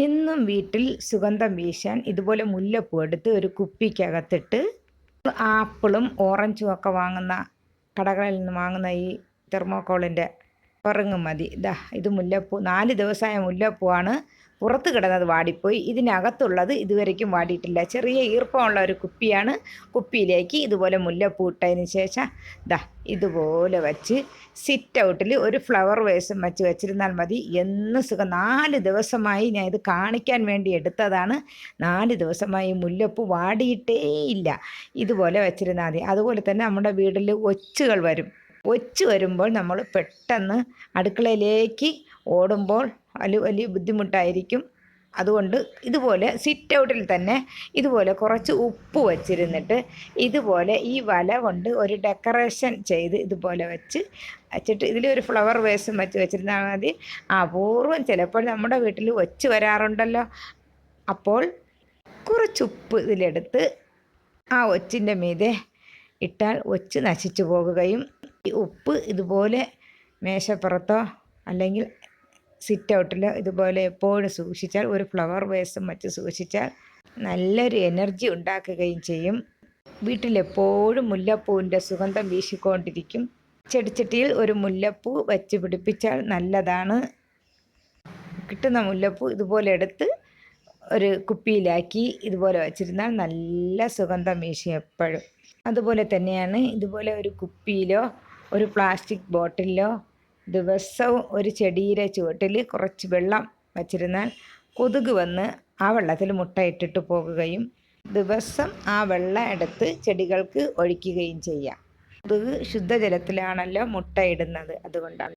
എന്നും വീട്ടിൽ സുഗന്ധം വീശാൻ ഇതുപോലെ മുല്ലപ്പൂ എടുത്ത് ഒരു കുപ്പിക്കകത്തിട്ട് ആപ്പിളും ഓറഞ്ചും ഒക്കെ വാങ്ങുന്ന കടകളിൽ നിന്ന് വാങ്ങുന്ന ഈ തെർമോക്കോളിൻ്റെ പറങ്ങ് മതി. ഇത് മുല്ലപ്പൂ 4 ദിവസമായ മുല്ലപ്പൂവാണ്. പുറത്ത് കിടന്നത് വാടിപ്പോയി. ഇതിനകത്തുള്ളത് ഇതുവരേക്കും വാടിയിട്ടില്ല. ചെറിയ ഈർപ്പമുള്ള ഒരു കുപ്പിയാണ്. കുപ്പിയിലേക്ക് ഇതുപോലെ മുല്ലപ്പൂ ഇട്ടതിന് ശേഷം ഇതുപോലെ വച്ച് സിറ്റ് ഔട്ടിൽ ഒരു ഫ്ലവർ വേസും വെച്ചിരുന്നാൽ മതി. എന്ന് സുഖം. 4 ദിവസമായി ഞാൻ ഇത് കാണിക്കാൻ വേണ്ടി എടുത്തതാണ്. 4 ദിവസമായി മുല്ലപ്പൂ വാടിയിട്ടേ ഇല്ല. ഇതുപോലെ വെച്ചിരുന്നാൽ മതി. അതുപോലെ തന്നെ നമ്മുടെ വീട്ടിൽ ഒച്ചുകൾ വരും. ഒച്ച് വരുമ്പോൾ നമ്മൾ പെട്ടെന്ന് അടുക്കളയിലേക്ക് ഓടുമ്പോൾ വലിയ ബുദ്ധിമുട്ടായിരിക്കും. അതുകൊണ്ട് ഇതുപോലെ സിറ്റ് ഔട്ടിൽ തന്നെ ഇതുപോലെ കുറച്ച് ഉപ്പ് വച്ചിരുന്നിട്ട് ഇതുപോലെ ഈ വല കൊണ്ട് ഒരു ഡെക്കറേഷൻ ചെയ്ത് ഇതുപോലെ വച്ചിട്ട് ഇതിലൊരു ഫ്ലവർ വേസും വെച്ചിരുന്നാൽ മതി. അപൂർവം ചിലപ്പോൾ നമ്മുടെ വീട്ടിൽ ഒച്ച് വരാറുണ്ടല്ലോ. അപ്പോൾ കുറച്ച് ഉപ്പ് ഇതിലെടുത്ത് ആ ഒച്ചിൻ്റെ മീതെ ഇട്ടാൽ ഒച്ച് നശിച്ചു പോകുകയും ഈ ഉപ്പ് ഇതുപോലെ മേശപ്പുറത്തോ അല്ലെങ്കിൽ സിറ്റ് ഔട്ടിലോ ഇതുപോലെ എപ്പോഴും സൂക്ഷിച്ചാൽ ഒരു ഫ്ലവർ വേസും സൂക്ഷിച്ചാൽ നല്ലൊരു എനർജി ഉണ്ടാക്കുകയും ചെയ്യും. വീട്ടിലെപ്പോഴും മുല്ലപ്പൂവിൻ്റെ സുഗന്ധം വീശിക്കൊണ്ടിരിക്കും. ചെടിച്ചട്ടിയിൽ ഒരു മുല്ലപ്പൂ വെച്ച് പിടിപ്പിച്ചാൽ നല്ലതാണ്. കിട്ടുന്ന മുല്ലപ്പൂ ഇതുപോലെ എടുത്ത് ഒരു കുപ്പിയിലാക്കി ഇതുപോലെ വച്ചിരുന്നാൽ നല്ല സുഗന്ധം വീശും എപ്പോഴും. അതുപോലെ തന്നെയാണ് ഇതുപോലെ ഒരു കുപ്പിയിലോ ഒരു പ്ലാസ്റ്റിക് ബോട്ടിലിലോ ദിവസവും ഒരു ചെടിയുടെ ചുവട്ടിൽ കുറച്ച് വെള്ളം വച്ചിരുന്നാൽ കൊതുക് വന്ന് ആ വെള്ളത്തിൽ മുട്ടയിട്ടിട്ട് പോകുകയും ദിവസം ആ വെള്ളം എടുത്ത് ചെടികൾക്ക് ഒഴിക്കുകയും ചെയ്യാം. കൊതുക് ശുദ്ധജലത്തിലാണല്ലോ മുട്ടയിടുന്നത്, അതുകൊണ്ടാണ്.